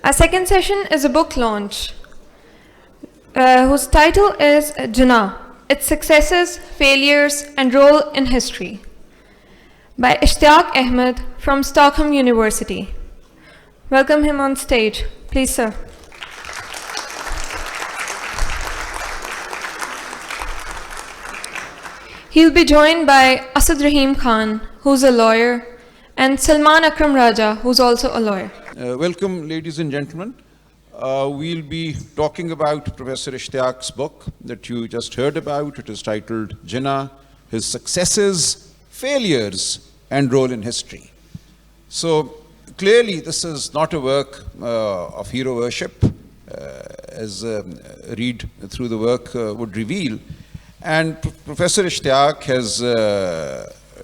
Our second session is a book launch whose title is Jinnah, Its Successes, Failures and Role in History by Ishtiaq Ahmed from Stockholm University. Welcome him on stage. Please, sir. He'll be joined by Asad Rahim Khan, who's a lawyer, and Salman Akram Raja, who's also a lawyer. Welcome, ladies and gentlemen. We'll be talking about Professor Ishtiaq's book that you just heard about. It is titled Jinnah, His Successes, Failures, and Role in History. So clearly this is not a work of hero worship, as a read through the work would reveal. And Professor Ishtiaq has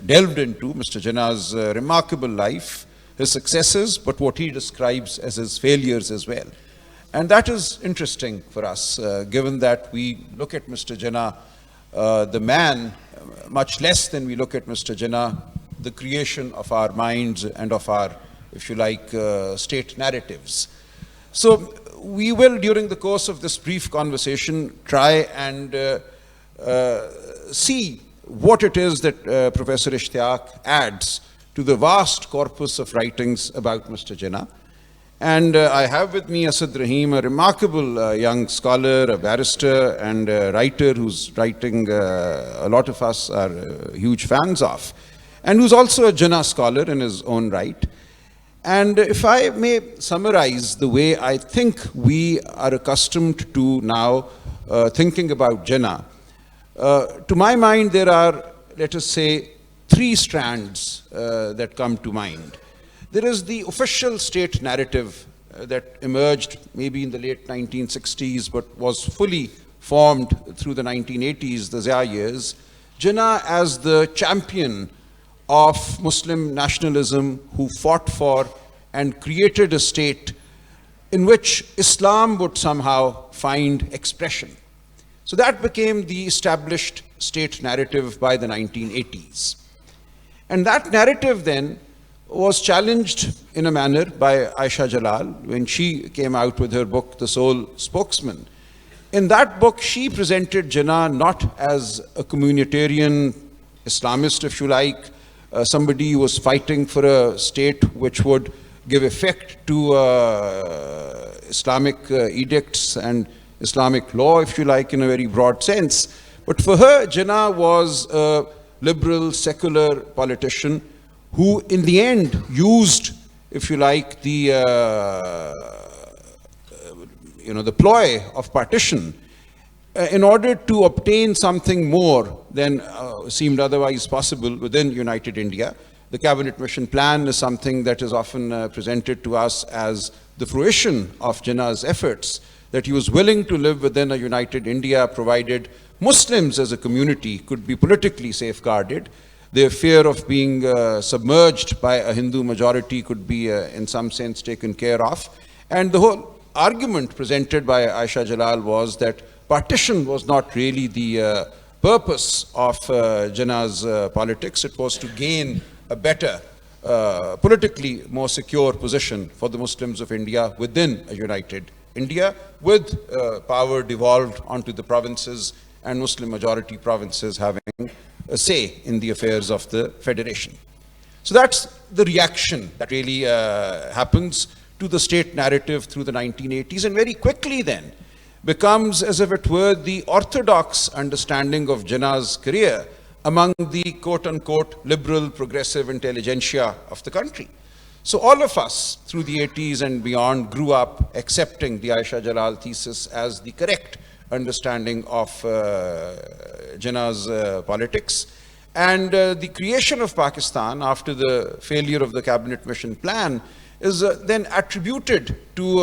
delved into Mr. Jinnah's remarkable life, his successes, but what he describes as his failures as well. And that is interesting for us, given that we look at Mr. Jinnah, the man, much less than we look at Mr. Jinnah, the creation of our minds and of our, if you like, state narratives. So we will, during the course of this brief conversation, try and see what it is that Professor Ishtiaq adds to the vast corpus of writings about Mr. Jinnah. And I have with me Asad Rahim, a remarkable young scholar, a barrister and a writer whose writing a lot of us are huge fans of, and who's also a Jinnah scholar in his own right. And if I may summarize the way I think we are accustomed to now thinking about Jinnah, to my mind there are, let us say, three strands that come to mind. There is the official state narrative that emerged maybe in the late 1960s but was fully formed through the 1980s, the Zia years. Jinnah as the champion of Muslim nationalism who fought for and created a state in which Islam would somehow find expression. So that became the established state narrative by the 1980s. And that narrative then was challenged in a manner by Aisha Jalal when she came out with her book, The Sole Spokesman. In that book, she presented Jinnah not as a communitarian Islamist, if you like, somebody who was fighting for a state which would give effect to Islamic edicts and Islamic law, if you like, in a very broad sense. But for her, Jinnah was a liberal, secular politician who in the end used, if you like, the ploy of partition in order to obtain something more than seemed otherwise possible within United India. The Cabinet Mission Plan is something that is often presented to us as the fruition of Jinnah's efforts, that he was willing to live within a united India provided Muslims as a community could be politically safeguarded. Their fear of being submerged by a Hindu majority could be in some sense taken care of. And the whole argument presented by Aisha Jalal was that partition was not really the purpose of Jinnah's politics. It was to gain a better, politically more secure position for the Muslims of India within a united India, with power devolved onto the provinces and Muslim majority provinces having a say in the affairs of the federation. So that's the reaction that really happens to the state narrative through the 1980s, and very quickly then becomes, as if it were, the orthodox understanding of Jinnah's career among the quote-unquote liberal progressive intelligentsia of the country. So all of us through the 80s and beyond grew up accepting the Aisha Jalal thesis as the correct understanding of Jinnah's politics. And the creation of Pakistan after the failure of the Cabinet Mission Plan is then attributed to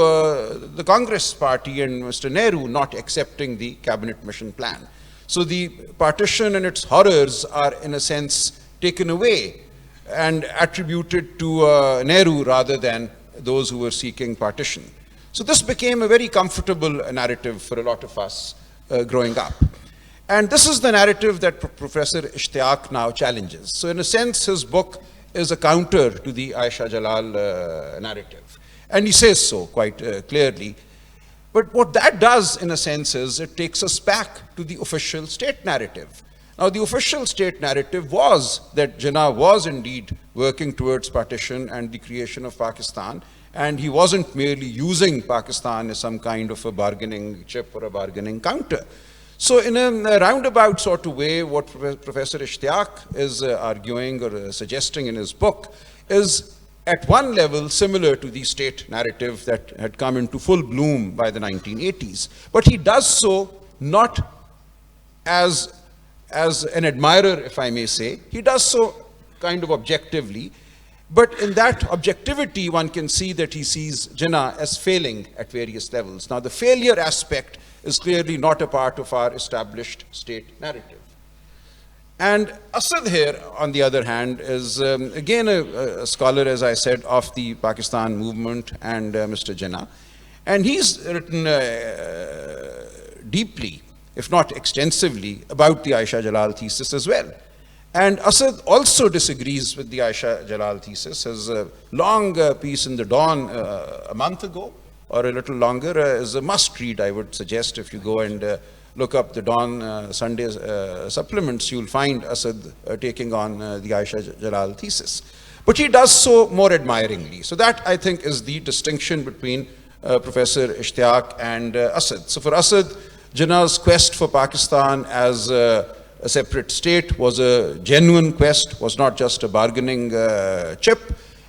the Congress party and Mr. Nehru not accepting the Cabinet Mission Plan. So the partition and its horrors are in a sense taken away and attributed to Nehru rather than those who were seeking partition. So this became a very comfortable narrative for a lot of us growing up. And this is the narrative that Professor Ishtiaq now challenges. So in a sense, his book is a counter to the Aisha Jalal narrative. And he says so quite clearly. But what that does, in a sense, is it takes us back to the official state narrative. Now, the official state narrative was that Jinnah was indeed working towards partition and the creation of Pakistan, and he wasn't merely using Pakistan as some kind of a bargaining chip or a bargaining counter. So in a roundabout sort of way, what Professor Ishtiaq is arguing or suggesting in his book is at one level similar to the state narrative that had come into full bloom by the 1980s. But he does so not as an admirer, if I may say. He does so kind of objectively. But in that objectivity, one can see that he sees Jinnah as failing at various levels. Now, the failure aspect is clearly not a part of our established state narrative. And Asad here, on the other hand, is again a scholar, as I said, of the Pakistan movement and Mr. Jinnah. And he's written deeply, if not extensively, about the Aisha Jalal thesis as well. And Asad also disagrees with the Aisha Jalal thesis. His long piece in the Dawn a month ago, or a little longer, is a must read, I would suggest. If you go and look up the Dawn Sunday supplements, you'll find Asad taking on the Aisha Jalal thesis. But he does so more admiringly. So that, I think, is the distinction between Professor Ishtiaq and Asad. So for Asad, Jinnah's quest for Pakistan as a separate state was a genuine quest, was not just a bargaining chip.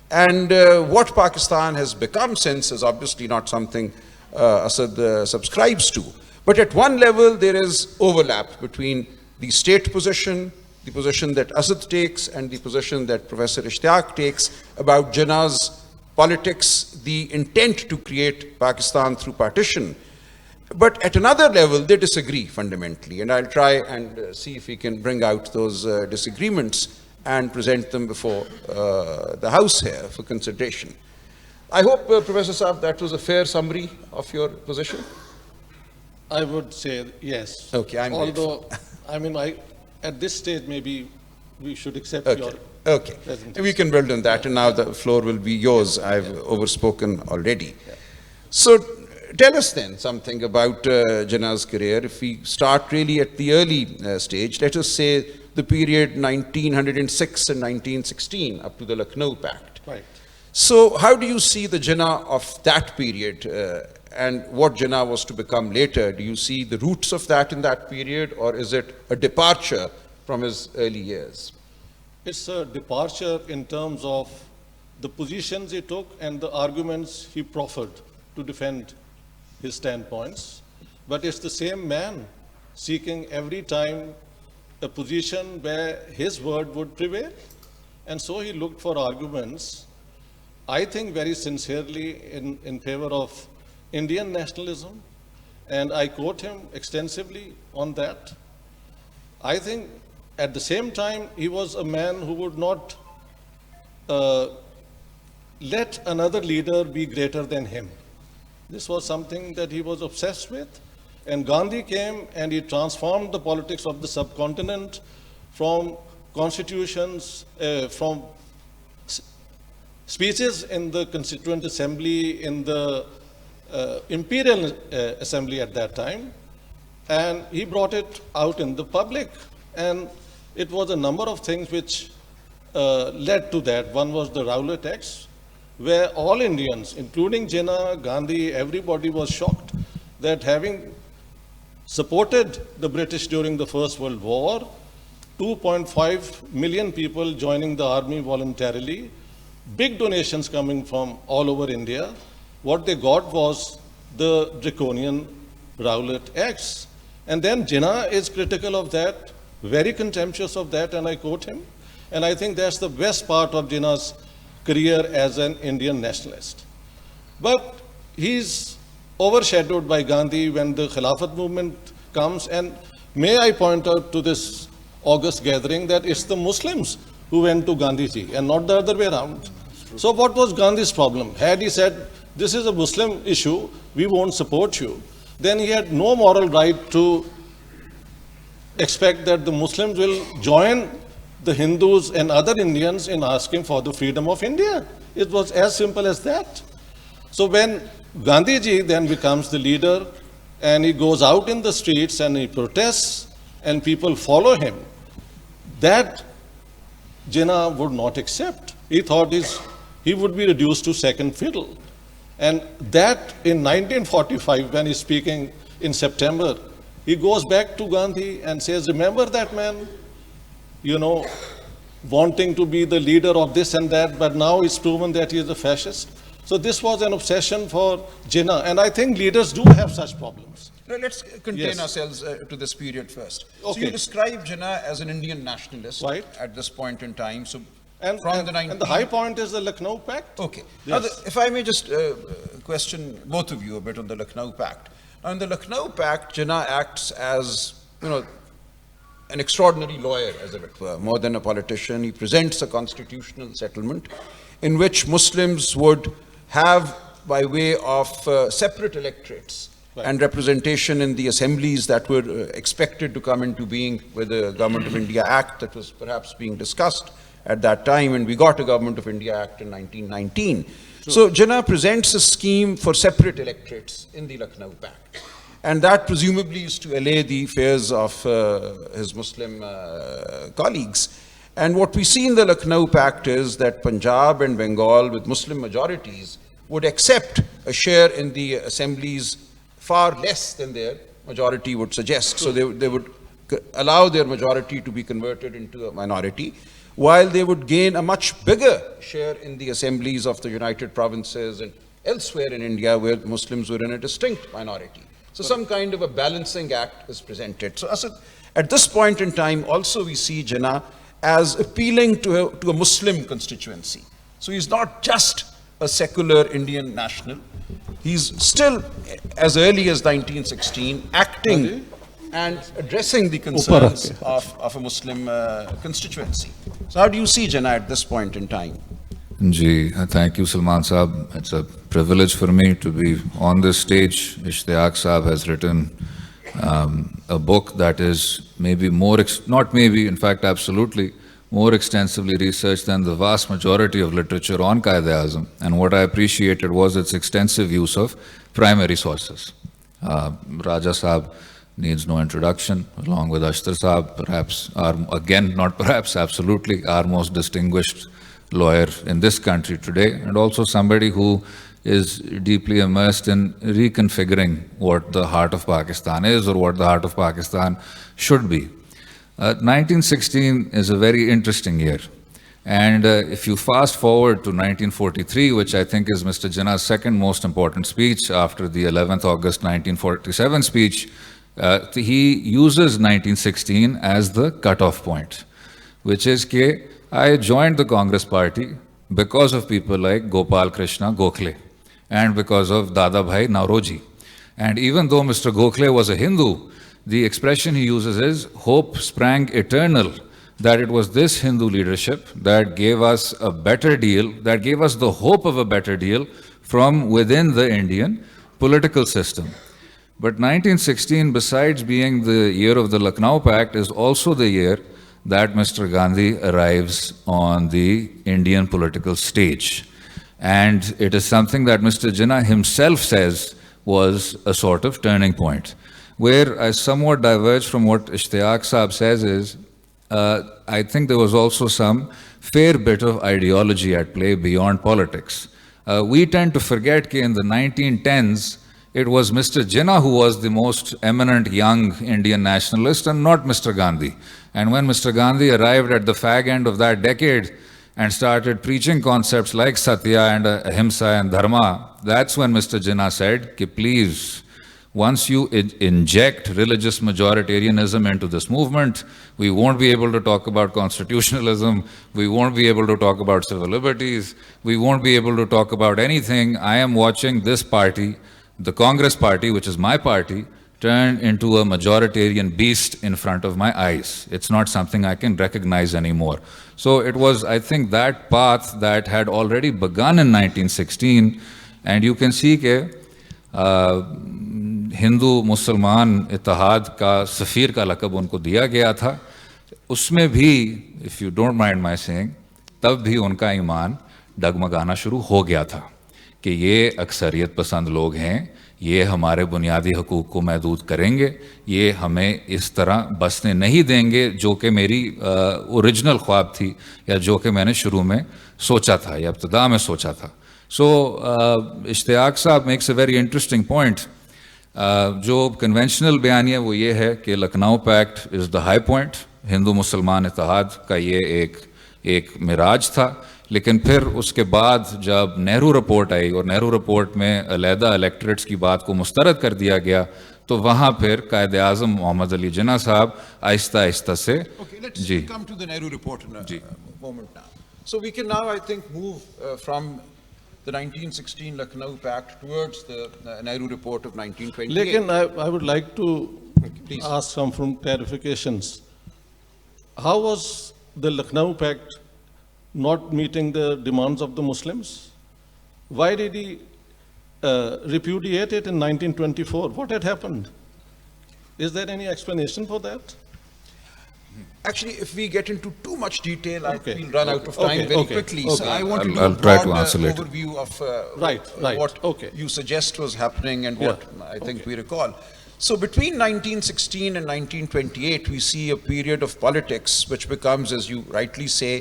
And what Pakistan has become since is obviously not something Asad subscribes to. But at one level, there is overlap between the state position, the position that Asad takes, and the position that Professor Ishtiaq takes about Jinnah's politics, the intent to create Pakistan through partition. But at another level, they disagree fundamentally. And I'll try and see if we can bring out those disagreements and present them before the House here for consideration. I hope, Professor Saab, that was a fair summary of your position. I would say yes. Okay, I'm Although, I mean, at this stage, maybe we should accept your presentation. We can build on that, and now the floor will be yours. I've overspoken already. Yeah. So tell us then something about Jinnah's career. If we start really at the early stage, let us say the period 1906 and 1916 up to the Lucknow Pact. Right. So how do you see the Jinnah of that period and what Jinnah was to become later? Do you see the roots of that in that period, or is it a departure from his early years? It's a departure in terms of the positions he took and the arguments he proffered to defend his standpoints. But it's the same man seeking every time a position where his word would prevail. And so he looked for arguments, I think very sincerely, in favor of Indian nationalism, and I quote him extensively on that. I think at the same time, he was a man who would not let another leader be greater than him. This was something that he was obsessed with. And Gandhi came and he transformed the politics of the subcontinent from constitutions, from speeches in the Constituent Assembly, in the Imperial Assembly at that time, and he brought it out in the public. And it was a number of things which led to that. One was the Rowlatt Acts, where all Indians, including Jinnah, Gandhi, everybody was shocked that having supported the British during the First World War, 2.5 million people joining the army voluntarily, big donations coming from all over India. What they got was the draconian Rowlatt Acts. And then Jinnah is critical of that, very contemptuous of that, and I quote him. And I think that's the best part of Jinnah's career as an Indian nationalist. But he's overshadowed by Gandhi when the Khilafat movement comes. And may I point out to this August gathering that it's the Muslims who went to Gandhiji and not the other way around. So what was Gandhi's problem? Had he said, this is a Muslim issue, we won't support you, then he had no moral right to expect that the Muslims will join the Hindus and other Indians in asking for the freedom of India. It was as simple as that. So when Gandhi ji then becomes the leader and he goes out in the streets and he protests and people follow him, that Jinnah would not accept. He thought he would be reduced to second fiddle. And that in 1945, when he's speaking in September, he goes back to Gandhi and says, remember that man, you know, wanting to be the leader of this and that, but now it's proven that he is a fascist. So this was an obsession for Jinnah, and I think leaders do have such problems. Now, let's contain Yes. ourselves to this period first. So Okay. you describe Jinnah as an Indian nationalist Right. at this point in time. So And, from and, the 19... and the high point is the Lucknow Pact. Okay. Yes. Now, if I may just question both of you a bit on the Lucknow Pact. Now, in the Lucknow Pact, Jinnah acts as, you know, an extraordinary lawyer, as it were, more than a politician. He presents a constitutional settlement in which Muslims would have, by way of separate electorates, Right. and representation in the assemblies that were expected to come into being with the Government of India Act that was perhaps being discussed at that time, and we got a Government of India Act in 1919. So Jinnah presents a scheme for separate electorates in the Lucknow Pact. And that presumably is to allay the fears of his Muslim colleagues. And what we see in the Lucknow Pact is that Punjab and Bengal, with Muslim majorities, would accept a share in the assemblies far less than their majority would suggest. So they would allow their majority to be converted into a minority, while they would gain a much bigger share in the assemblies of the United Provinces and elsewhere in India where Muslims were in a distinct minority. So some kind of a balancing act is presented. So Asad, at this point in time, also we see Jinnah as appealing to a Muslim constituency. So he's not just a secular Indian national. He's still, as early as 1916, acting and addressing the concerns of a Muslim constituency. So how do you see Jinnah at this point in time? Ji, thank you, Salman Saab. It's a privilege for me to be on this stage. Ishtiaq Saab has written a book that is maybe more, not maybe, in fact, absolutely, more extensively researched than the vast majority of literature on Quaid-e-Azam. And what I appreciated was its extensive use of primary sources. Raja Saab needs no introduction, along with Ashtar Saab, perhaps, again, not perhaps, absolutely, our most distinguished lawyer in this country today, and also somebody who is deeply immersed in reconfiguring what the heart of Pakistan is or what the heart of Pakistan should be. 1916 is a very interesting year. And if you fast forward to 1943, which I think is Mr. Jinnah's second most important speech after the 11th August 1947 speech, he uses 1916 as the cutoff point, which is that I joined the Congress party because of people like Gopal Krishna Gokhale and because of Dada Bhai Nauroji. And even though Mr. Gokhale was a Hindu, the expression he uses is, hope sprang eternal, that it was this Hindu leadership that gave us a better deal, that gave us the hope of a better deal from within the Indian political system. But 1916, besides being the year of the Lucknow Pact, is also the year that Mr. Gandhi arrives on the Indian political stage. And it is something that Mr. Jinnah himself says was a sort of turning point. Where I somewhat diverge from what Ishtiaq Saab says is, I think there was also some fair bit of ideology at play beyond politics. We tend to forget that in the 1910s, it was Mr. Jinnah who was the most eminent young Indian nationalist and not Mr. Gandhi. And when Mr. Gandhi arrived at the fag end of that decade and started preaching concepts like Satya and Ahimsa and Dharma, that's when Mr. Jinnah said, please, once you inject religious majoritarianism into this movement, we won't be able to talk about constitutionalism, we won't be able to talk about civil liberties, we won't be able to talk about anything. I am watching this party, the Congress party, which is my party, turn into a majoritarian beast in front of my eyes. It's not something I can recognize anymore. So it was, I think, that path that had already begun in 1916, and you can see that Hindu Musalman इत्तेहाद का सफ़ीर का लक़ब उनको दिया गया था, उसमें भी, if you don't mind my saying, तब भी उनका ईमान डगमगाना शुरू हो गया था कि ये अक्सरियत पसंद लोग हैं, ये हमारे बुनियादी हकूक़ को महदूद करेंगे, ये हमें इस तरह बसने नहीं देंगे जो कि मेरी ओरिजिनल ख्वाब थी या जो कि मैंने शुरू में सोचा था या इब्तिदा में सोचा था. So Ishtiaq sahab makes a very interesting point. जो कन्वेंशनल बयानिया वो ये है कि Lucknow pact is the high point, Hindu Musalman इत्तेहाद का ये एक मिराज था. लेकिन फिर उसके बाद जब नेहरू रिपोर्ट आई और नेहरू रिपोर्ट में अलहदा इलेक्टरेट्स की बात को मुस्तरद कर दिया गया, तो वहाँ फिर कायद आज़म मोहम्मद अली जिन्ना साहब आहिस्ता आहिस्ता से जी come to the Nehru report in a moment now. So we can now, I think, move from the 1916 Lucknow Pact towards the Nehru report of 1928. Lekin I would like to ask some from clarifications. How was the Lucknow Pact not meeting the demands of the Muslims? Why did he repudiate it in 1924? What had happened? Is there any explanation for that? Actually, if we get into too much detail, Okay. we'll run out of time Okay. very Okay. quickly. Okay. So I want to do I'll a try to broad, answer later. overview of Right. what Okay. you suggest was happening and Yeah. what I think we recall. So between 1916 and 1928, we see a period of politics which becomes, as you rightly say,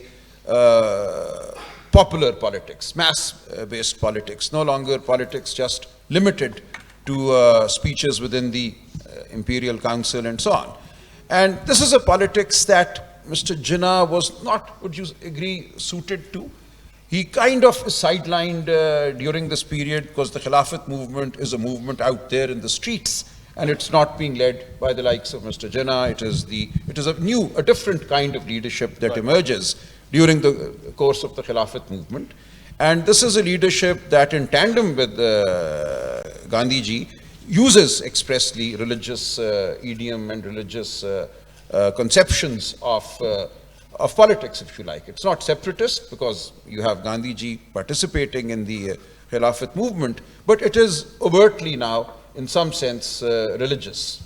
popular politics, mass-based politics, no longer politics just limited to speeches within the Imperial Council and so on. And this is a politics that Mr. Jinnah was not, would you agree, suited to. He kind of is sidelined during this period because the Khilafat movement is a movement out there in the streets, and it's not being led by the likes of Mr. Jinnah. It is a different kind of leadership that emerges during the course of the Khilafat movement. And this is a leadership that, in tandem with Gandhiji, uses expressly religious idiom and religious conceptions of politics, if you like. It's not separatist because you have Gandhiji participating in the Khilafat movement, but it is overtly now, in some sense, religious.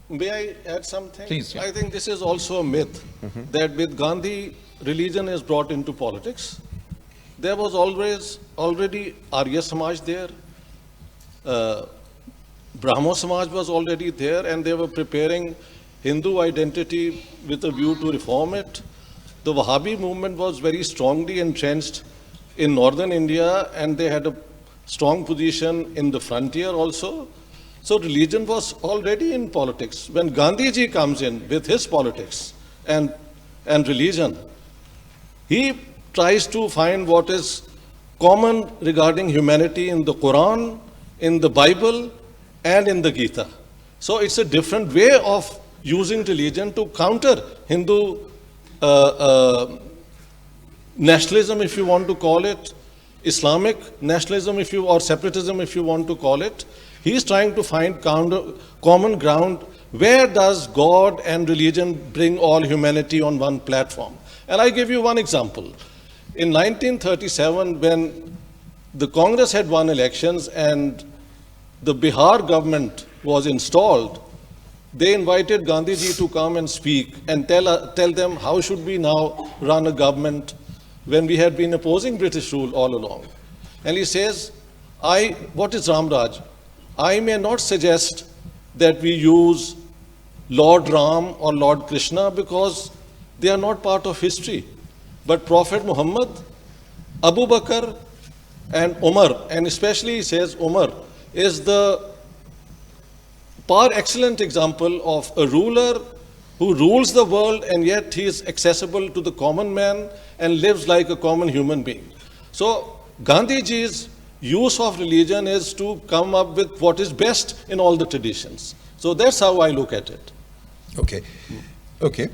May I add something? Please, yeah. I think this is also a myth that with Gandhi, religion is brought into politics. There was already Arya Samaj there. Brahmo Samaj was already there, and they were preparing Hindu identity with a view to reform it. The Wahhabi movement was very strongly entrenched in northern India, and they had a strong position in the frontier also. So religion was already in politics. When Gandhiji comes in with his politics and religion, he tries to find what is common regarding humanity in the Quran, in the Bible, and in the Gita. So it's a different way of using religion to counter Hindu nationalism, if you want to call it, Islamic nationalism, or separatism, if you want to call it. He's trying to find common ground. Where does God and religion bring all humanity on one platform? And I give you one example. In 1937, when the Congress had won elections and the Bihar government was installed, they invited Gandhiji to come and speak and tell them how should we now run a government when we had been opposing British rule all along. And he says, what is Ramraj? I may not suggest that we use Lord Ram or Lord Krishna because they are not part of history. But Prophet Muhammad, Abu Bakr and Umar, and especially he says Umar, is the par excellent example of a ruler who rules the world and yet he is accessible to the common man and lives like a common human being. So Gandhiji's use of religion is to come up with what is best in all the traditions. So that's how I look at it. Okay.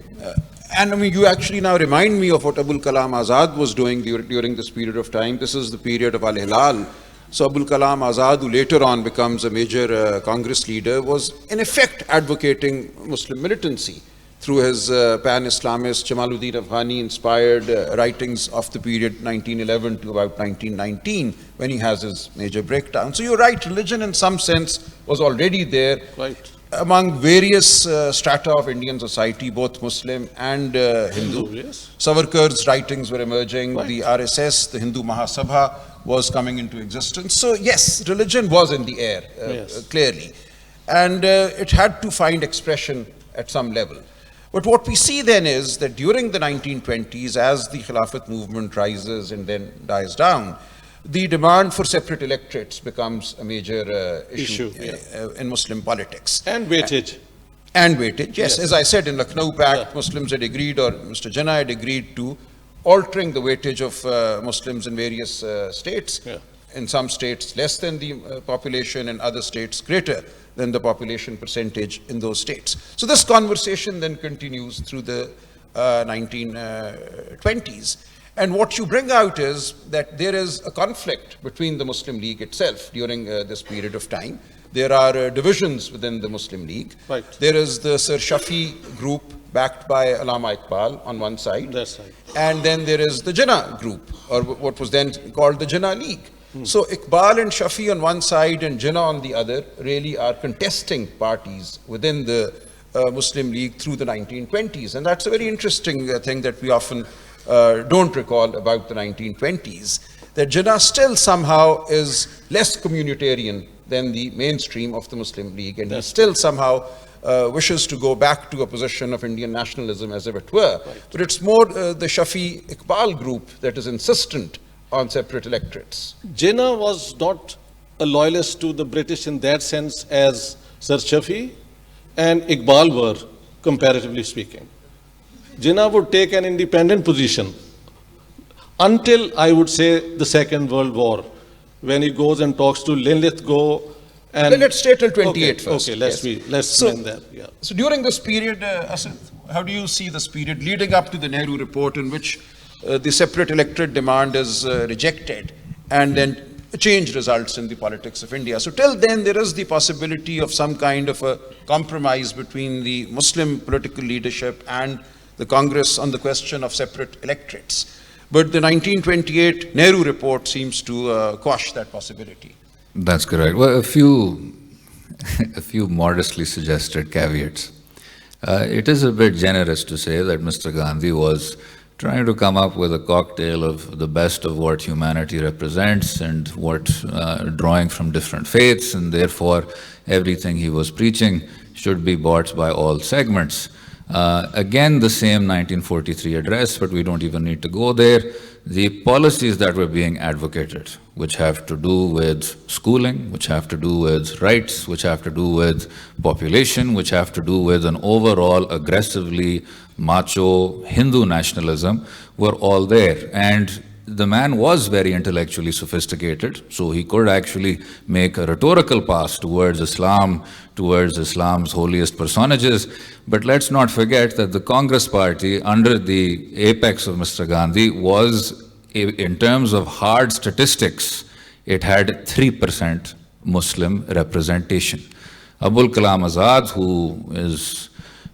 And I mean, you actually now remind me of what Abul Kalam Azad was doing during this period of time. This is the period of Al-Hilal. So Abul Kalam Azad, who later on becomes a major Congress leader, was in effect advocating Muslim militancy through his pan-Islamist, Jamaluddin Afghani inspired writings of the period 1911 to about 1919, when he has his major breakdown. So you're right, religion in some sense was already there. Right. among various strata of Indian society, both Muslim and Hindu. Yes. Savarkar's writings were emerging, Right. the RSS, the Hindu Mahasabha was coming into existence. So yes, religion was in the air, Yes. clearly. And it had to find expression at some level. But what we see then is that during the 1920s, as the Khilafat movement rises and then dies down, the demand for separate electorates becomes a major issue in Muslim politics. And weightage. And weightage, yes. Yes. As I said, in Lucknow Pact, Yeah. Muslims had agreed, or Mr. Jinnah had agreed to altering the weightage of Muslims in various states. Yeah. In some states, less than the population, in other states, greater than the population percentage in those states. So this conversation then continues through the 1920s. And what you bring out is that there is a conflict between the Muslim League itself during this period of time. There are divisions within the Muslim League. Right. There is the Sir Shafi group backed by Allama Iqbal on one side. That's right. And then there is the Jinnah group, or what was then called the Jinnah League. So Iqbal and Shafi on one side and Jinnah on the other really are contesting parties within the Muslim League through the 1920s. And that's a very interesting thing that we often don't recall about the 1920s, that Jinnah still somehow is less communitarian than the mainstream of the Muslim League, and he still somehow wishes to go back to a position of Indian nationalism, as if it were. But it's more the Shafi Iqbal group that is insistent on separate electorates. Jinnah was not a loyalist to the British in that sense as Sir Shafi and Iqbal were, comparatively speaking. Jinnah would take an independent position until, I would say, the Second World War, when he goes and talks to Linlithgow. And Well, let's stay till 28 first. Okay, Yes. let's So- end there. Yeah. So during this period, Asad, how do you see this period leading up to the Nehru report, in which the separate electorate demand is rejected, and then a change results in the politics of India? So till then, there is the possibility of some kind of a compromise between the Muslim political leadership and the Congress on the question of separate electorates. But the 1928 Nehru report seems to quash that possibility. That's correct. Well, a few modestly suggested caveats. It is a bit generous to say that Mr. Gandhi was trying to come up with a cocktail of the best of what humanity represents and what drawing from different faiths, and therefore everything he was preaching should be bought by all segments. Again, the same 1943 address, but we don't even need to go there. The policies that were being advocated, which have to do with schooling, which have to do with rights, which have to do with population, which have to do with an overall aggressively macho Hindu nationalism, were all there. And the man was very intellectually sophisticated, so he could actually make a rhetorical pass towards Islam, towards Islam's holiest personages. But let's not forget that the Congress party, under the apex of Mr. Gandhi, was, in terms of hard statistics, it had 3% Muslim representation. Abul Kalam Azad, who is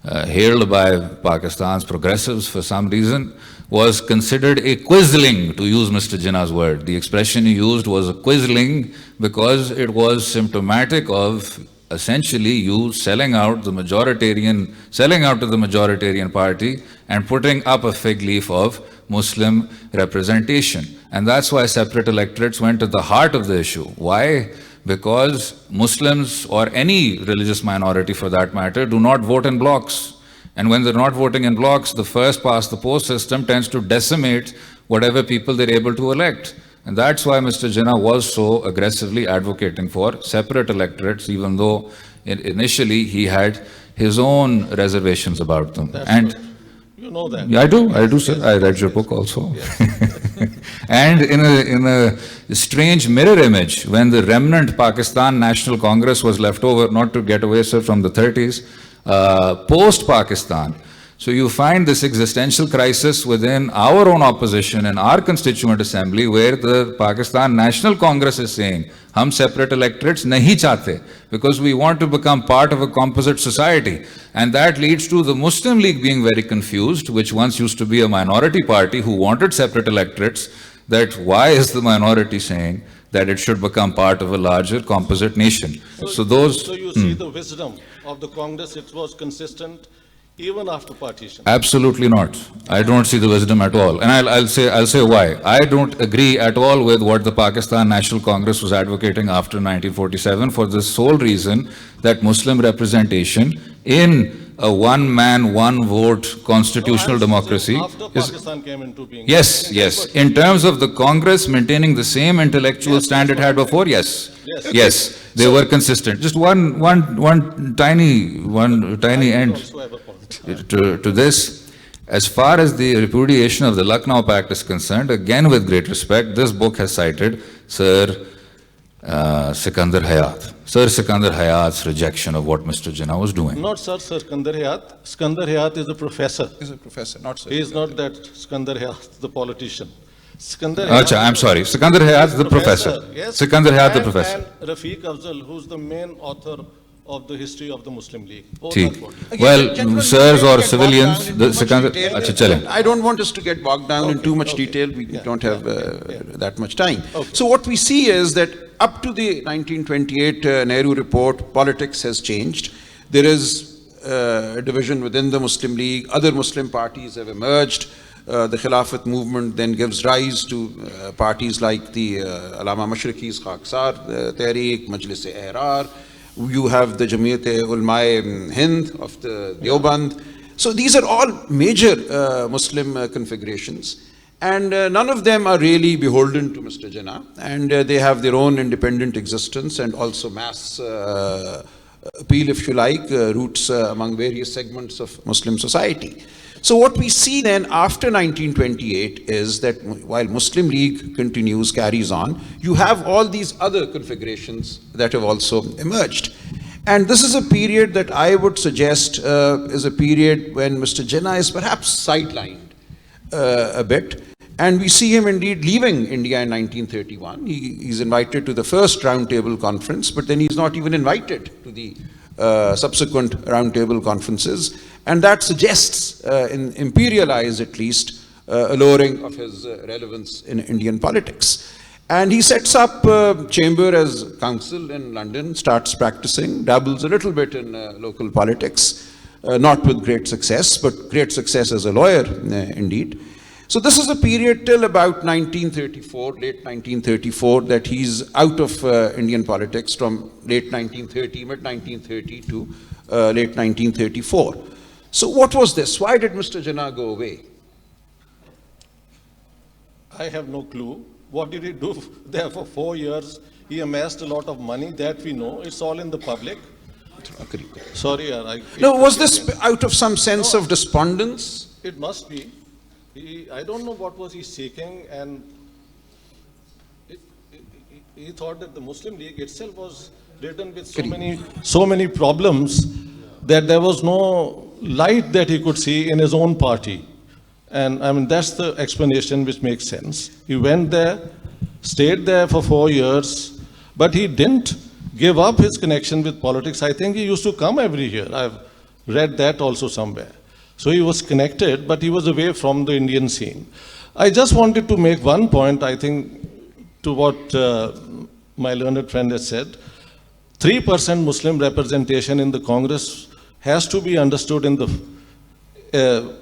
hailed by Pakistan's progressives for some reason, was considered a quisling, to use Mr. Jinnah's word. The expression he used was a quisling because it was symptomatic of essentially you selling out to the majoritarian party and putting up a fig leaf of Muslim representation. And that's why separate electorates went to the heart of the issue. Why? Because Muslims, or any religious minority for that matter, do not vote in blocks. And when they're not voting in blocks, the first past the post system tends to decimate whatever people they're able to elect. And that's why Mr. Jinnah was so aggressively advocating for separate electorates, even though initially he had his own reservations about them. You know that. Yeah, I do, sir. I read your book also. And in a strange mirror image, when the remnant Pakistan National Congress was left over, not to get away, sir, from the 30s, post-Pakistan. So you find this existential crisis within our own opposition in our constituent assembly, where the Pakistan National Congress is saying, "Hum separate electorates nahi chahte," because we want to become part of a composite society. And that leads to the Muslim League being very confused, which once used to be a minority party who wanted separate electorates, that why is the minority saying that it should become part of a larger composite nation. So those. So you see the wisdom of the Congress, it was consistent even after partition. Absolutely not. I don't see the wisdom at all. And I'll say why. I don't agree at all with what the Pakistan National Congress was advocating after 1947 for the sole reason that Muslim representation in a one-man, one-vote constitutional democracy After is. Pakistan came into being. Yes. In terms of the Congress maintaining the same intellectual stand it had before, yes. Yes, they were consistent. Just one tiny end Also have a point. to this. As far as the repudiation of the Lucknow Pact is concerned, again with great respect, this book has cited Sir Sikandar Hayat. Sir Sikandar Hayat's rejection of what Mr. Jinnah was doing. Not Sir Sikandar Hayat. Sikandar Hayat is a professor. He's a professor, not sir. He is not that Sikandar Hayat, the politician. Sikandar Acha, I'm sorry. Sikandar Hayat, the professor. Yes. Sikandar Hayat, the professor. And Rafiq Afzal, who's the main author of the history of the Muslim League. Both Theek. are quoted. Again, Well, gentlemen, sirs we or can't get civilians, bogged down in the too much Sikandar. detail. Acha, chale. I don't want us to get bogged down in too much okay. detail. We Yeah. don't have that much time. So what we see is that up to the 1928 Nehru report, politics has changed. There is a division within the Muslim League. Other Muslim parties have emerged. The Khilafat movement then gives rise to parties like the Allama Mashriqi's Khakisar Tehreek, Majlis-e-Ehrar. You have the Jamiat-e-Ulama Hind of the Deoband. So these are all major Muslim configurations. And none of them are really beholden to Mr. Jinnah. And they have their own independent existence and also mass appeal, if you like, roots among various segments of Muslim society. So what we see then after 1928 is that while Muslim League continues, carries on, you have all these other configurations that have also emerged. And this is a period that I would suggest is a period when Mr. Jinnah is perhaps sidelined a bit. And we see him indeed leaving India in 1931. He's invited to the first roundtable conference, but then he's not even invited to the subsequent roundtable conferences. And that suggests, in imperial eyes at least, a lowering of his relevance in Indian politics. And he sets up chamber as council in London, starts practicing, dabbles a little bit in local politics, not with great success, but great success as a lawyer indeed. So this is a period till about 1934, late 1934, that he's out of Indian politics from late 1930, mid 1930 to late 1934. So what was this? Why did Mr. Jinnah go away? I have no clue. What did he do there for 4 years? He amassed a lot of money, that we know. It's all in the public. Sorry, No, was this out of some sense of despondence? It must be. I don't know what was he seeking, and he thought that the Muslim League itself was ridden with so many problems that there was no light that he could see in his own party. And I mean, that's the explanation which makes sense. He went there, stayed there for 4 years, but he didn't give up his connection with politics. I think he used to come every year. I've read that also somewhere. So he was connected, but he was away from the Indian scene. I just wanted to make one point, I think, to what my learned friend has said. 3% Muslim representation in the Congress has to be understood in the,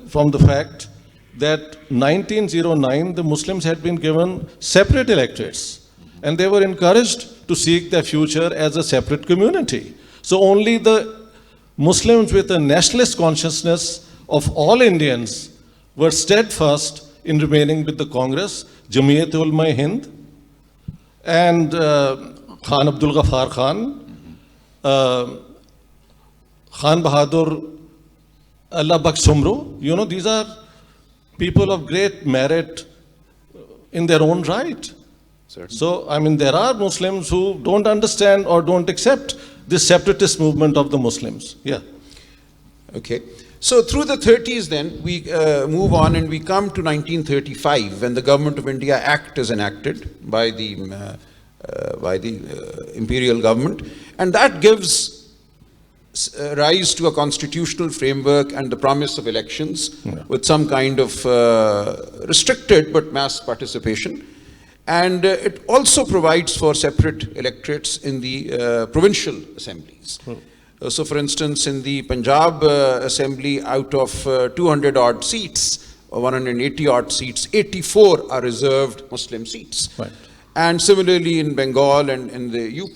from the fact that 1909, the Muslims had been given separate electorates, and they were encouraged to seek their future as a separate community. So only the Muslims with a nationalist consciousness of all Indians were steadfast in remaining with the Congress, Jamiat-e-Ulama Hind, and Khan Abdul Ghaffar Khan, Khan Bahadur, Allah Baksh Sumru. You know, these are people of great merit in their own right. Certainly. So, I mean, there are Muslims who don't understand or don't accept this separatist movement of the Muslims. Yeah. Okay. So through the 30s then, we move on and we come to 1935 when the Government of India Act is enacted by the imperial government, and that gives rise to a constitutional framework and the promise of elections with some kind of restricted but mass participation. And it also provides for separate electorates in the provincial assemblies. So for instance, in the Punjab assembly, out of 200 odd seats, or 180 odd seats, 84 are reserved Muslim seats. Right. And similarly in Bengal and in the UP,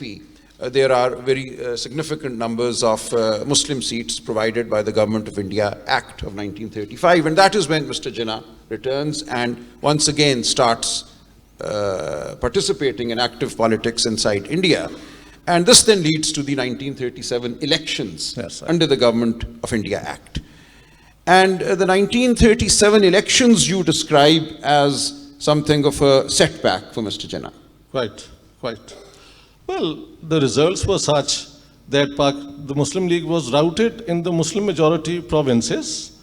there are very significant numbers of Muslim seats provided by the Government of India Act of 1935. And that is when Mr. Jinnah returns and once again starts participating in active politics inside India. And this then leads to the 1937 elections under the Government of India Act. And the 1937 elections you describe as something of a setback for Mr. Jinnah. Quite. Well, the results were such that the Muslim League was routed in the Muslim majority provinces,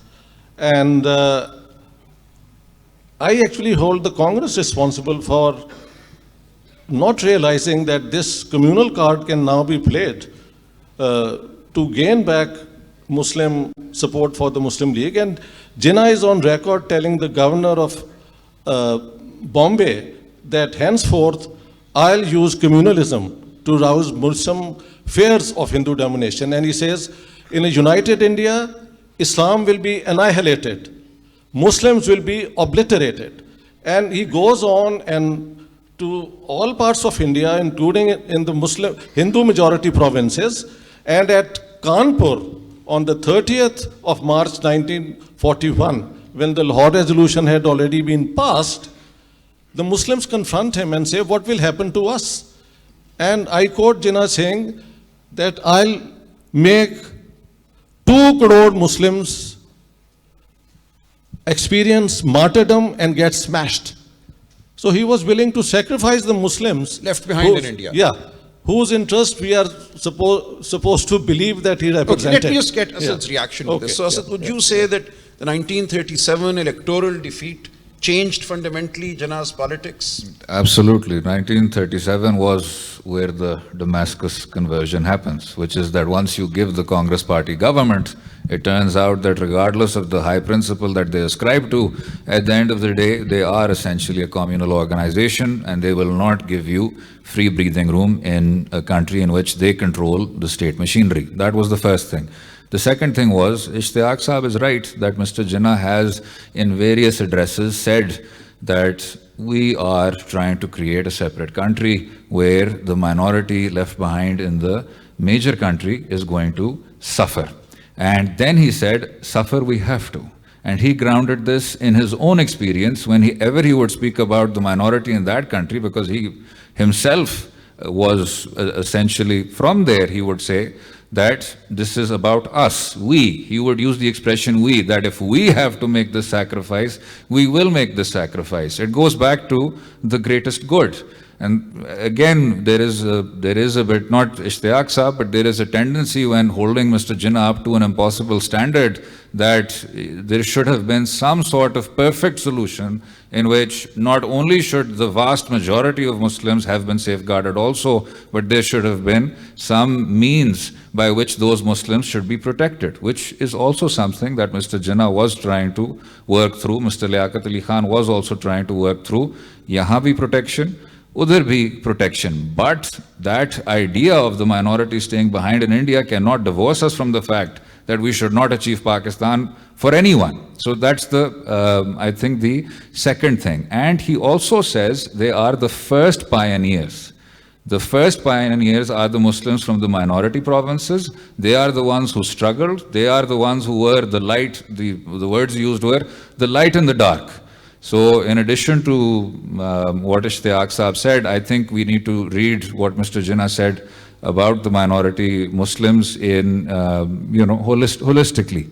and I actually hold the Congress responsible for not realizing that this communal card can now be played to gain back Muslim support for the Muslim League. And Jinnah is on record telling the governor of Bombay that henceforth I'll use communalism to rouse Muslim fears of Hindu domination. And he says, in a united India, Islam will be annihilated. Muslims will be obliterated. And he goes on and to all parts of India, including in the Muslim Hindu majority provinces, and at Kanpur on the 30th of March 1941, when the Lahore resolution had already been passed, the Muslims confront him and say, what will happen to us? And I quote Jinnah saying that I'll make 2 crore Muslims experience martyrdom and get smashed. So he was willing to sacrifice the Muslims left behind in India. Yeah, whose interest we are supposed to believe that he represented. Okay, let me just get Asad's reaction to this. So Asad, would you say that the 1937 electoral defeat changed fundamentally Jinnah's politics? Absolutely. 1937 was where the Damascus conversion happens, which is that once you give the Congress party government, it turns out that regardless of the high principle that they ascribe to, at the end of the day, they are essentially a communal organization and they will not give you free breathing room in a country in which they control the state machinery. That was the first thing. The second thing was, Ishtiaq Saab is right that Mr. Jinnah has in various addresses said that we are trying to create a separate country where the minority left behind in the major country is going to suffer. And then he said, suffer we have to. And he grounded this in his own experience whenever he would speak about the minority in that country, because he himself was essentially from there, he would say that this is about us, we. He would use the expression we, that if we have to make this sacrifice, we will make this sacrifice. It goes back to the greatest good. And again, there is a bit, not Ishtiaq Saab, but there is a tendency when holding Mr. Jinnah up to an impossible standard that there should have been some sort of perfect solution in which not only should the vast majority of Muslims have been safeguarded also, but there should have been some means by which those Muslims should be protected, which is also something that Mr. Jinnah was trying to work through. Mr. Liaquat Ali Khan was also trying to work through. Yahan bhi protection, udhar bhi protection. But that idea of the minority staying behind in India cannot divorce us from the fact that we should not achieve Pakistan for anyone. So that's the, I think, the second thing. And he also says they are the first pioneers. The first pioneers are the Muslims from the minority provinces. They are the ones who struggled. They are the ones who were the light, the words used were, the light in the dark. So in addition to what Ishtiaq Saab said, I think we need to read what Mr. Jinnah said about the minority Muslims in, holistically.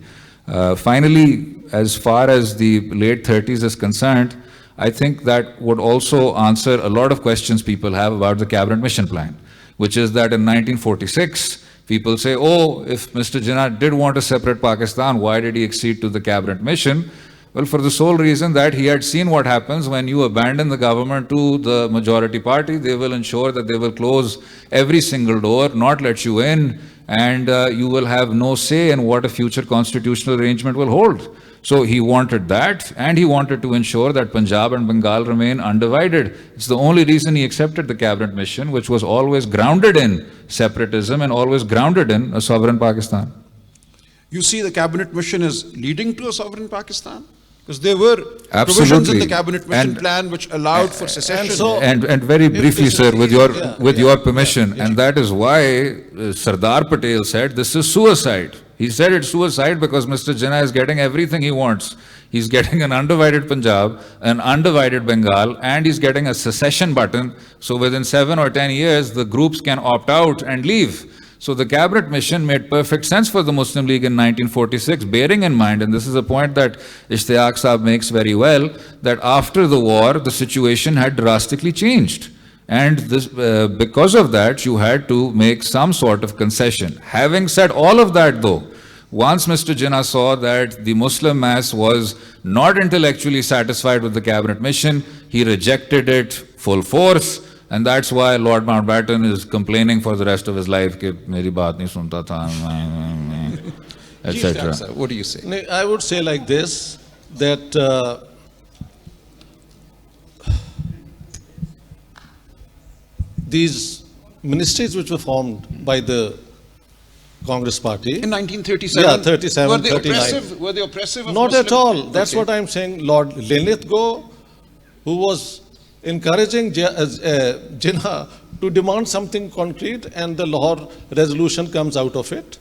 Finally, as far as the late 30s is concerned, I think that would also answer a lot of questions people have about the cabinet mission plan, which is that in 1946, people say, oh, if Mr. Jinnah did want a separate Pakistan, why did he accede to the cabinet mission? Well, for the sole reason that he had seen what happens when you abandon the government to the majority party. They will ensure that they will close every single door, not let you in, and you will have no say in what a future constitutional arrangement will hold. So he wanted that, and he wanted to ensure that Punjab and Bengal remain undivided. It's the only reason he accepted the cabinet mission, which was always grounded in separatism and always grounded in a sovereign Pakistan. You see the cabinet mission is leading to a sovereign Pakistan? Because there were provisions in Absolutely. the cabinet mission And- plan which allowed for secession. so- And very If briefly, this is- sir, with your yeah, with yeah, your permission, and that is why Sardar Patel said this is suicide. He said it's suicide because Mr. Jinnah is getting everything he wants. He's getting an undivided Punjab, an undivided Bengal, and he's getting a secession button. So within 7 or 10 years, the groups can opt out and leave. So the cabinet mission made perfect sense for the Muslim League in 1946, bearing in mind, and this is a point that Ishtiaq Saab makes very well, that after the war, the situation had drastically changed. And this, because of that, you had to make some sort of concession. Having said all of that, though, once Mr. Jinnah saw that the Muslim mass was not intellectually satisfied with the cabinet mission, he rejected it full force. And that's why Lord Mountbatten is complaining for the rest of his life कि मेरी बात नहीं सुनता था, etc. Sir, what do you say? I would say like this, that these ministries which were formed by the Congress party, In 1937? Yeah, 37, were they 39. oppressive? Were they oppressive? Of not at Muslim- all. That's Okay. what I'm saying. Lord Linlithgow, who was encouraging Jinnah to demand something concrete, and the Lahore resolution comes out of it.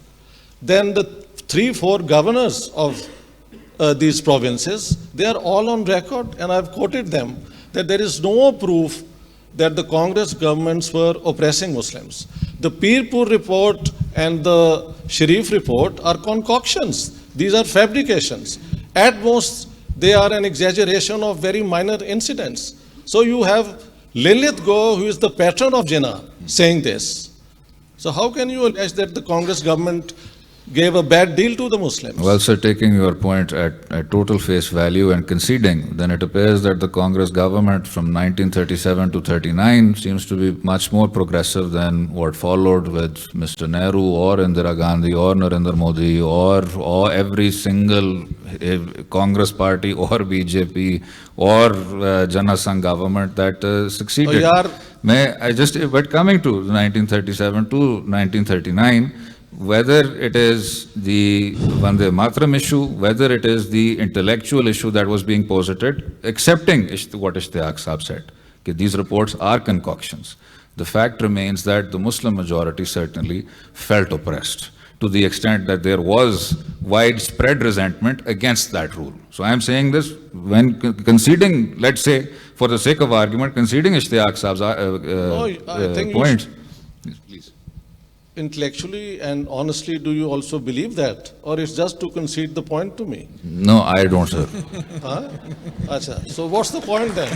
Then the 3-4 governors of these provinces, they are all on record, and I've quoted them, that there is no proof that the Congress governments were oppressing Muslims. The Pirpur report and the Sharif report are concoctions. These are fabrications. At most, they are an exaggeration of very minor incidents. So you have Linlithgow, who is the patron of Jinnah, saying this. So how can you allege that the Congress government gave a bad deal to the Muslims? Well, sir, taking your point at total face value and conceding, then it appears that the Congress government from 1937 to 39 seems to be much more progressive than what followed with Mr. Nehru or Indira Gandhi or Narendra Modi or every single Congress party or BJP or Jana Sangh government that succeeded. yaar. But coming to 1937 to 1939, whether it is the Vande Mataram issue, whether it is the intellectual issue that was being posited, accepting what Ishtiaq Saab said, that these reports are concoctions, the fact remains that the Muslim majority certainly felt oppressed to the extent that there was widespread resentment against that rule. So I am saying this when conceding, let's say, for the sake of argument, conceding Ishtiaq Saab's I think you points. Please. Intellectually and honestly, do you also believe that? Or it's just to concede the point to me? No, I don't, sir. Huh? Acha. So what's the point then?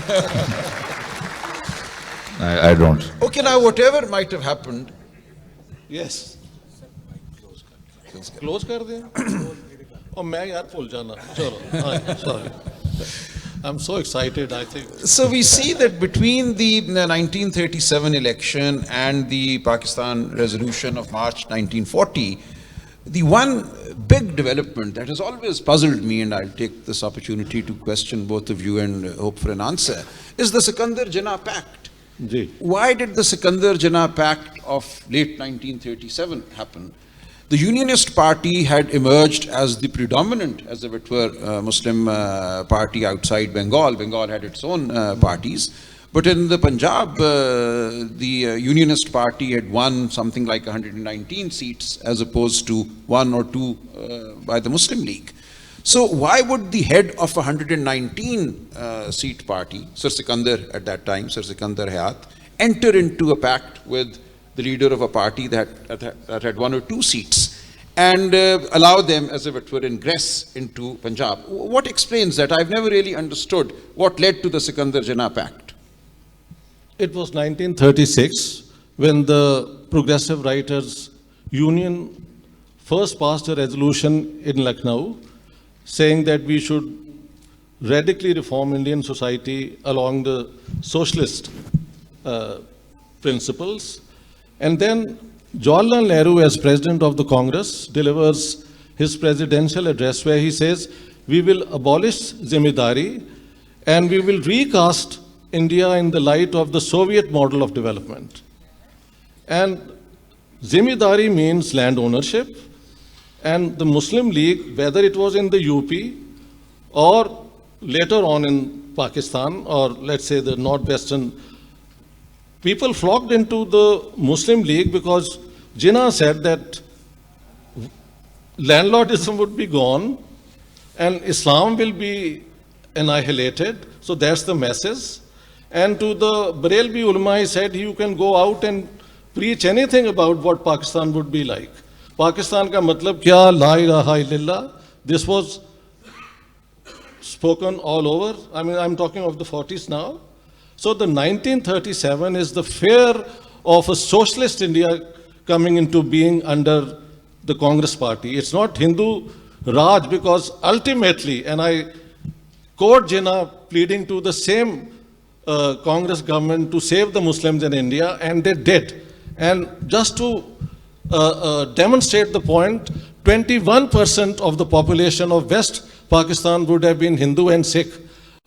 I don't. Okay, now whatever might have happened, Yes. Close कर दें? और मैं यार भूल जाना. चलो. Sorry. I'm so excited, I think. so we see that between the 1937 election and the Pakistan resolution of March 1940, the one big development that has always puzzled me, and I'll take this opportunity to question both of you and hope for an answer, is the Sikandar-Jinnah Pact. Ji. Why did the Sikandar-Jinnah Pact of late 1937 happen? The Unionist Party had emerged as the predominant, as if it were, Muslim party outside Bengal. Bengal had its own parties. But in the Punjab, the Unionist Party had won something like 119 seats as opposed to 1 or 2 by the Muslim League. So why would the head of a 119 seat party, Sir Sikandar at that time, Sir Sikandar Hayat, enter into a pact with the leader of a party that had 1 or 2 seats and allow them, as if it were, ingress into Punjab? What explains that? I've never really understood what led to the Sikandar-Jinnah Pact. It was 1936 when the Progressive Writers Union first passed a resolution in Lucknow saying that we should radically reform Indian society along the socialist principles. And then Jawaharlal Nehru, as president of the Congress, delivers his presidential address where he says, we will abolish Zimidari, and we will recast India in the light of the Soviet model of development. And Zimidari means land ownership, and the Muslim League, whether it was in the UP or later on in Pakistan, or let's say the northwestern, people flocked into the Muslim League because Jinnah said that landlordism would be gone and Islam will be annihilated. So that's the message. And to the Barelvi ulama, he said, you can go out and preach anything about what Pakistan would be like. Pakistan ka matlab kya, la ilaha illallah. This was spoken all over. I mean, I'm talking of the 40s now. So the 1937 is the fear of a socialist India coming into being under the Congress party. It's not Hindu Raj, because ultimately, and I quote Jinnah pleading to the same Congress government to save the Muslims in India, and they did. And just to demonstrate the point, 21% of the population of West Pakistan would have been Hindu and Sikh.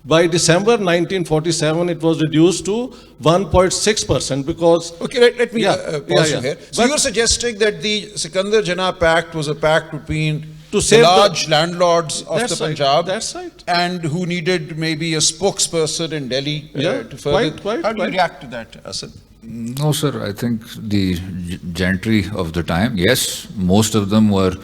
By December 1947, it was reduced to 1.6% because... Okay, let me pause you here. So you're suggesting that the Sikandar Jinnah Pact was a pact between the large landlords of the Punjab, that's right, and who needed maybe a spokesperson in Delhi to further... How do you react to that, Asad? No, sir. I think the gentry of the time, yes, most of them were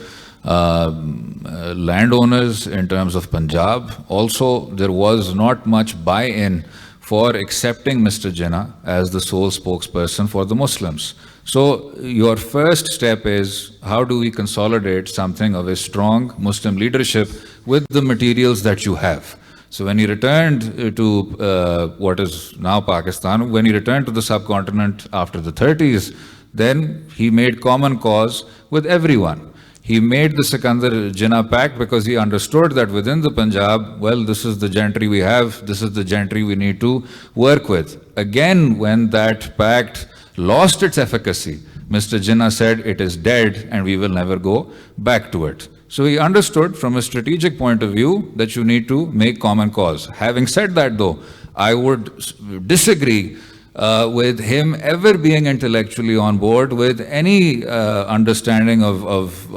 landowners in terms of Punjab. Also, there was not much buy-in for accepting Mr. Jinnah as the sole spokesperson for the Muslims. So your first step is, how do we consolidate something of a strong Muslim leadership with the materials that you have? So when he returned to what is now Pakistan, when he returned to the subcontinent after the 30s, then he made common cause with everyone. He made the Sikandar Jinnah Pact because he understood that within the Punjab, well, this is the gentry we have, this is the gentry we need to work with. Again, when that pact lost its efficacy, Mr. Jinnah said it is dead and we will never go back to it. So he understood from a strategic point of view that you need to make common cause. Having said that though, I would disagree with him ever being intellectually on board with any understanding of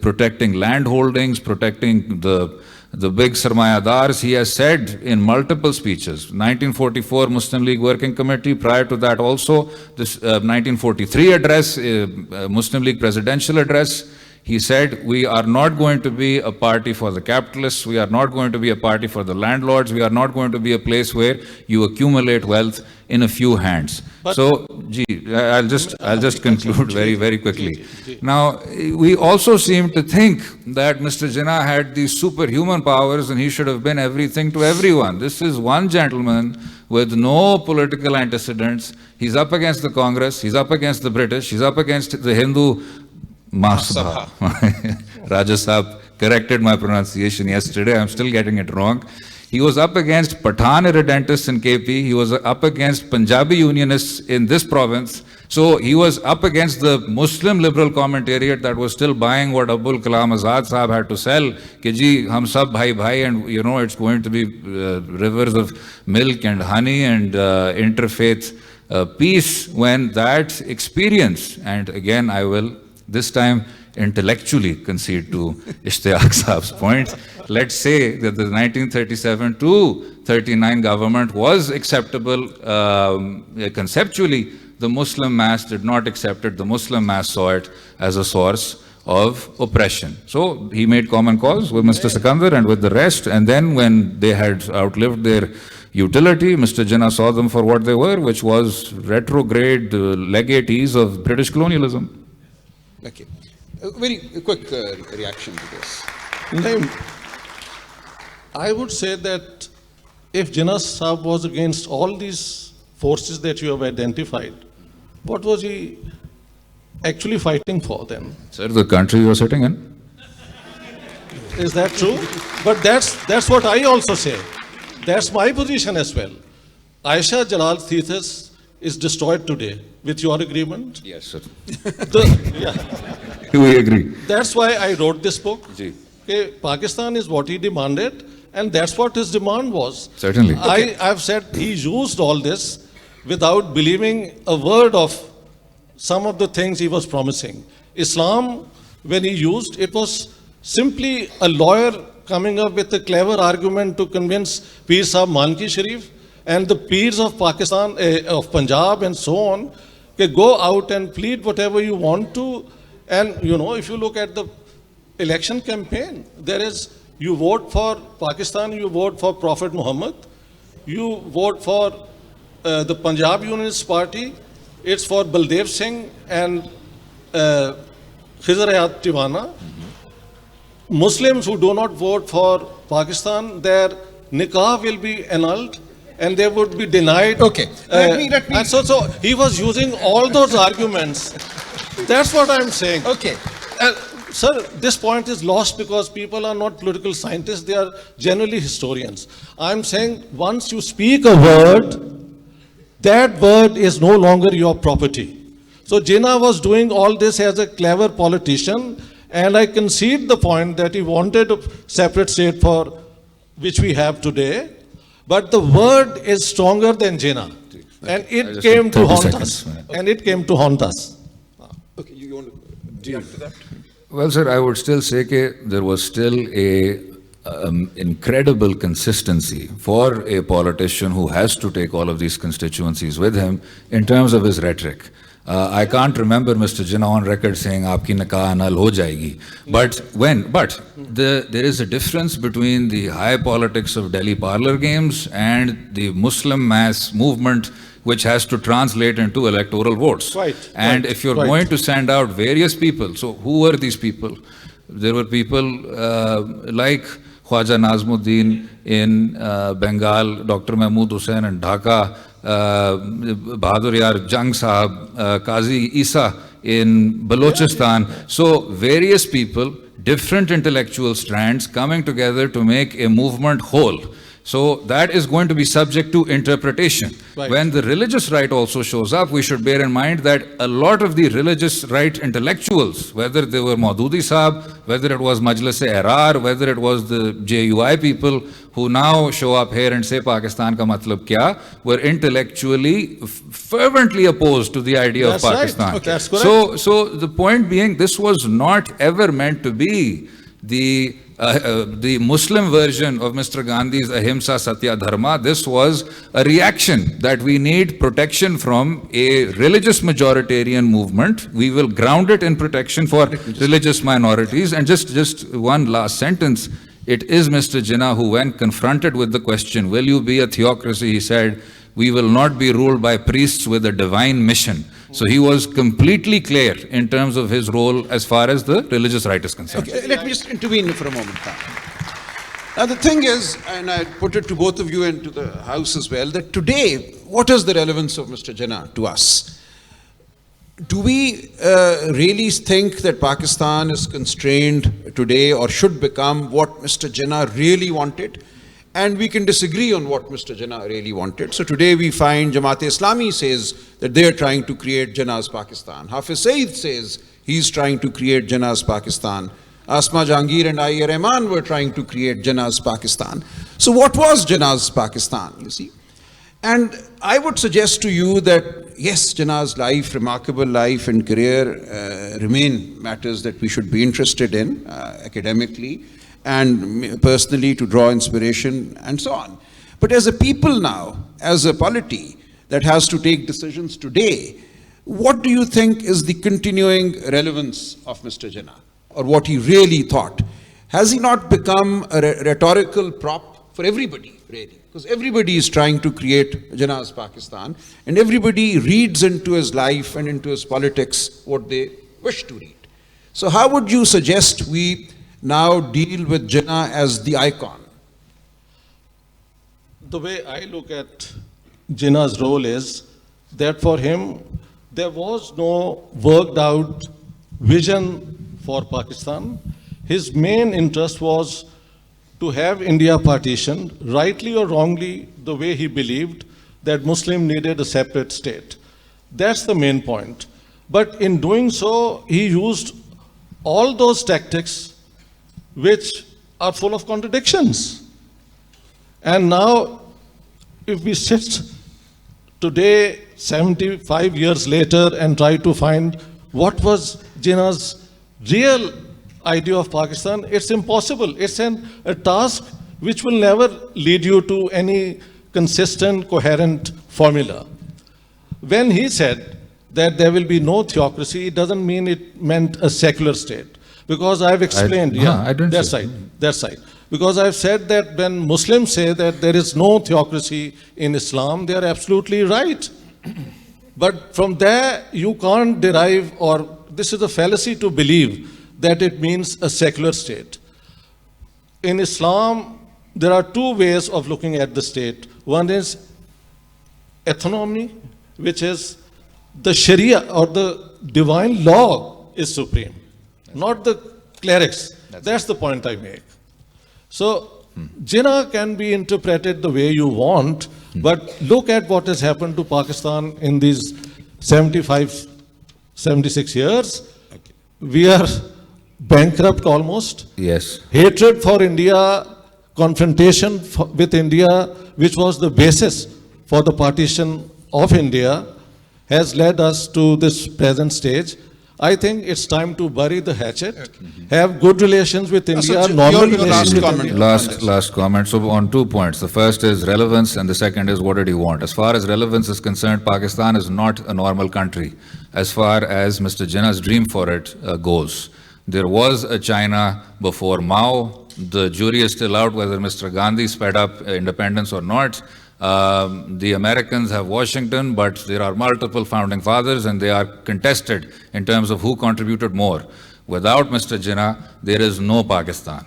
protecting land holdings, protecting the big sarmayadars. He has said in multiple speeches, 1944 Muslim League Working Committee, prior to that also, this 1943 address, Muslim League presidential address, he said, we are not going to be a party for the capitalists, we are not going to be a party for the landlords, we are not going to be a place where you accumulate wealth in a few hands. But so, I'll just conclude very, very quickly. Now, we also seem to think that Mr. Jinnah had these superhuman powers and he should have been everything to everyone. This is one gentleman with no political antecedents. He's up against the Congress, he's up against the British, he's up against the Hindu Mahasabha. Raja Sahab corrected my pronunciation yesterday. I'm still getting it wrong. He was up against Pathan irredentists in KP. He was up against Punjabi unionists in this province. So he was up against the Muslim liberal commentariat that was still buying what Abul Kalam Azad Sahab had to sell. Ki ji, hum sab bhai bhai, and you know it's going to be rivers of milk and honey and interfaith peace. When that experience, and again I will this time intellectually concede to Ishtiaq Saab's point. Let's say that the 1937 to 39 government was acceptable conceptually. The Muslim mass did not accept it. The Muslim mass saw it as a source of oppression. So he made common cause with Mr. Sikandar and with the rest. And then when they had outlived their utility, Mr. Jinnah saw them for what they were, which was retrograde legatees of British colonialism. Okay. A very quick reaction to this. I would say that if Jinnah Sahab was against all these forces that you have identified, what was he actually fighting for then? Sir, the country you are sitting in. Is that true? But that's what I also say. That's my position as well. Aisha Jalal's thesis is destroyed today. With your agreement? Yes, sir. Yeah. We agree. That's why I wrote this book. Ji. Pakistan is what he demanded, and that's what his demand was. Certainly. I've said he used all this without believing a word of some of the things he was promising. Islam, when he used, it was simply a lawyer coming up with a clever argument to convince Peer Sahib Manki Sharif and the peers of Pakistan, of Punjab and so on, go out and plead whatever you want to. And if you look at the election campaign, there is, you vote for Pakistan, you vote for Prophet Muhammad, you vote for the Punjab Unionist Party, it's for Baldev Singh and Khizr Hayat Tiwana. Muslims who do not vote for Pakistan, their nikah will be annulled and they would be denied. Okay, let me. And so he was using all those arguments. That's what I'm saying. Okay. Sir, this point is lost because people are not political scientists, they are generally historians. I'm saying once you speak a word, that word is no longer your property. So Jinnah was doing all this as a clever politician, and I concede the point that he wanted a separate state for which we have today, but the word is stronger than Jinnah. And it came to haunt us. And it came to haunt us. Okay, you want to react to that? Well, sir, I would still say that there was still a incredible consistency for a politician who has to take all of these constituencies with him in terms of his rhetoric. I can't remember Mr. Jinnah on record saying aapki nikah annul ho jayegi. But there is a difference between the high politics of Delhi parlor games and the Muslim mass movement, which has to translate into electoral votes. And if you're going to send out various people, so who were these people? There were people like Khwaja Nazmuddin in Bengal, Dr. Mahmood Hussain in Dhaka, Bahadur Yar Jang Sahab, Qazi Isa in Balochistan. So various people, different intellectual strands coming together to make a movement whole. So that is going to be subject to interpretation. When the religious right also shows up, we should bear in mind that a lot of the religious right intellectuals, whether they were Maududi Sahab, whether it was Majlis-e-Ehrar, whether it was the JUI people who now show up here and say Pakistan ka matlab kya, were intellectually fervently opposed to the idea of Pakistan. Right. That's correct. So the point being, this was not ever meant to be the Muslim version of Mr. Gandhi's Ahimsa Satya Dharma. This was a reaction that we need protection from a religious majoritarian movement. We will ground it in protection for religious minorities. And just one last sentence. It is Mr. Jinnah who, when confronted with the question, will you be a theocracy, he said, we will not be ruled by priests with a divine mission. So he was completely clear in terms of his role as far as the religious right is concerned. Okay, let me just intervene for a moment. Now the thing is, and I put it to both of you and to the House as well, that today, what is the relevance of Mr. Jinnah to us? Do we really think that Pakistan is constrained today or should become what Mr. Jinnah really wanted? And we can disagree on what Mr. Jinnah really wanted. So today we find Jamaat-e-Islami says that they're trying to create Jinnah's Pakistan. Hafiz Saeed says he's trying to create Jinnah's Pakistan. Asma Jahangir and Aiyar Rahman were trying to create Jinnah's Pakistan. So what was Jinnah's Pakistan, you see? And I would suggest to you that, yes, Jinnah's life, remarkable life and career remain matters that we should be interested in academically and personally to draw inspiration and so on. But as a people now, as a polity that has to take decisions today, what do you think is the continuing relevance of Mr. Jinnah, or what he really thought? Has he not become a rhetorical prop for everybody, really? Because everybody is trying to create Jinnah's Pakistan, and everybody reads into his life and into his politics what they wish to read. So how would you suggest we now deal with Jinnah as the icon? The way I look at Jinnah's role is that for him, there was no worked out vision for Pakistan. His main interest was to have India partitioned, rightly or wrongly, the way he believed that Muslim needed a separate state. That's the main point. But in doing so, he used all those tactics which are full of contradictions. And now, if we sit today, 75 years later, and try to find what was Jinnah's real idea of Pakistan, it's impossible. It's a task which will never lead you to any consistent, coherent formula. When he said that there will be no theocracy, it doesn't mean it meant a secular state. Because I've explained, I didn't that say. side, that side. Because I've said that when Muslims say that there is no theocracy in Islam, they are absolutely right. But from there, you can't derive, or this is a fallacy to believe that it means a secular state. In Islam, there are two ways of looking at the state. One is autonomy, which is the Sharia or the divine law is supreme, not the clerics. That's the point I make. So, Jinnah can be interpreted the way you want, but look at what has happened to Pakistan in these 75, 76 years. We are bankrupt almost. Yes. Hatred for India, confrontation with India, which was the basis for the partition of India, has led us to this present stage. I think it's time to bury the hatchet, have good relations with India, so normal your relations last with comment. India. Last comment. So on 2 points. The first is relevance and the second is what did he want? As far as relevance is concerned, Pakistan is not a normal country as far as Mr. Jinnah's dream for it goes. There was a China before Mao. The jury is still out whether Mr. Gandhi sped up independence or not. The Americans have Washington, but there are multiple founding fathers and they are contested in terms of who contributed more. Without Mr. Jinnah, there is no Pakistan.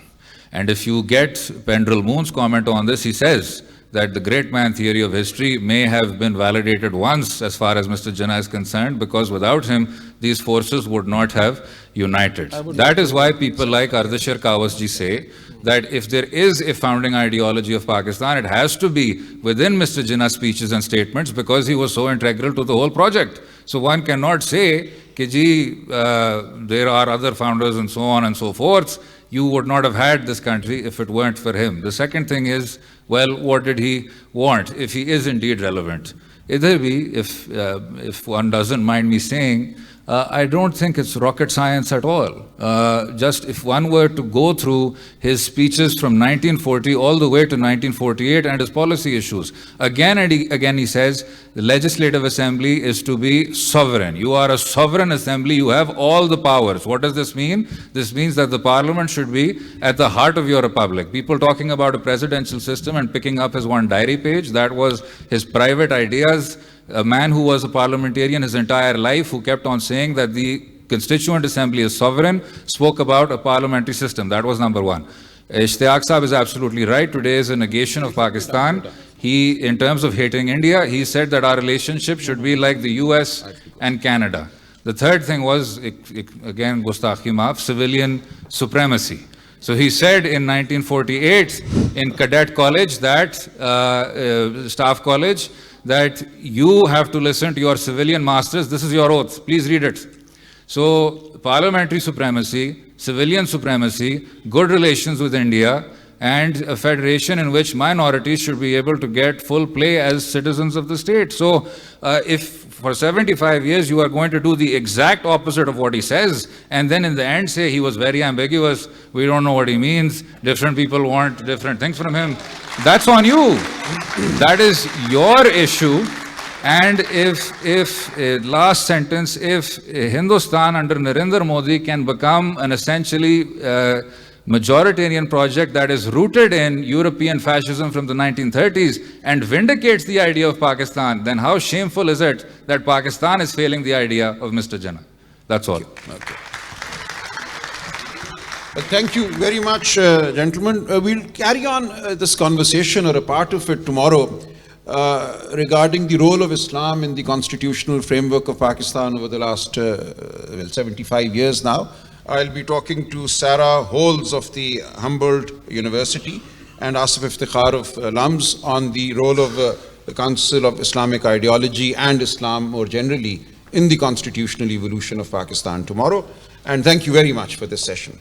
And if you get Pendrell Moon's comment on this, he says that the great man theory of history may have been validated once as far as Mr. Jinnah is concerned, because without him, these forces would not have united. That is why people like Ardeshir Kawasji say that if there is a founding ideology of Pakistan, it has to be within Mr. Jinnah's speeches and statements, because he was so integral to the whole project. So one cannot say, there are other founders and so on and so forth. You would not have had this country if it weren't for him. The second thing is, well, what did he want, if he is indeed relevant? Either be, if one doesn't mind me saying, I don't think it's rocket science at all. Just if one were to go through his speeches from 1940 all the way to 1948 and his policy issues, again and again he says, the Legislative Assembly is to be sovereign. You are a sovereign assembly, you have all the powers. What does this mean? This means that the parliament should be at the heart of your republic. People talking about a presidential system and picking up his one diary page, that was his private ideas. A man who was a parliamentarian his entire life, who kept on saying that the Constituent Assembly is sovereign, spoke about a parliamentary system. That was number one. Ishtiaq Saab is absolutely right. Today is a negation of Pakistan. He, in terms of hating India, he said that our relationship should be like the US and Canada. The third thing was, again, Gustakhi Maaf, civilian supremacy. So he said in 1948 in Cadet College, that staff college, that you have to listen to your civilian masters. This is your oath. Please read it. So parliamentary supremacy, civilian supremacy, good relations with India, and a federation in which minorities should be able to get full play as citizens of the state. So if for 75 years you are going to do the exact opposite of what he says, and then in the end say he was very ambiguous, we don't know what he means, different people want different things from him, that's on you. That is your issue. And if last sentence, if Hindustan under Narendra Modi can become an essentially majoritarian project that is rooted in European fascism from the 1930s and vindicates the idea of Pakistan, then how shameful is it that Pakistan is failing the idea of Mr. Jinnah? That's all. Okay. Thank you very much, gentlemen. We'll carry on this conversation, or a part of it, tomorrow, regarding the role of Islam in the constitutional framework of Pakistan over the last 75 years now. I'll be talking to Sarah Holes of the Humboldt University and Asif Iftikhar of LUMS on the role of the Council of Islamic Ideology and Islam more generally in the constitutional evolution of Pakistan tomorrow. And thank you very much for this session.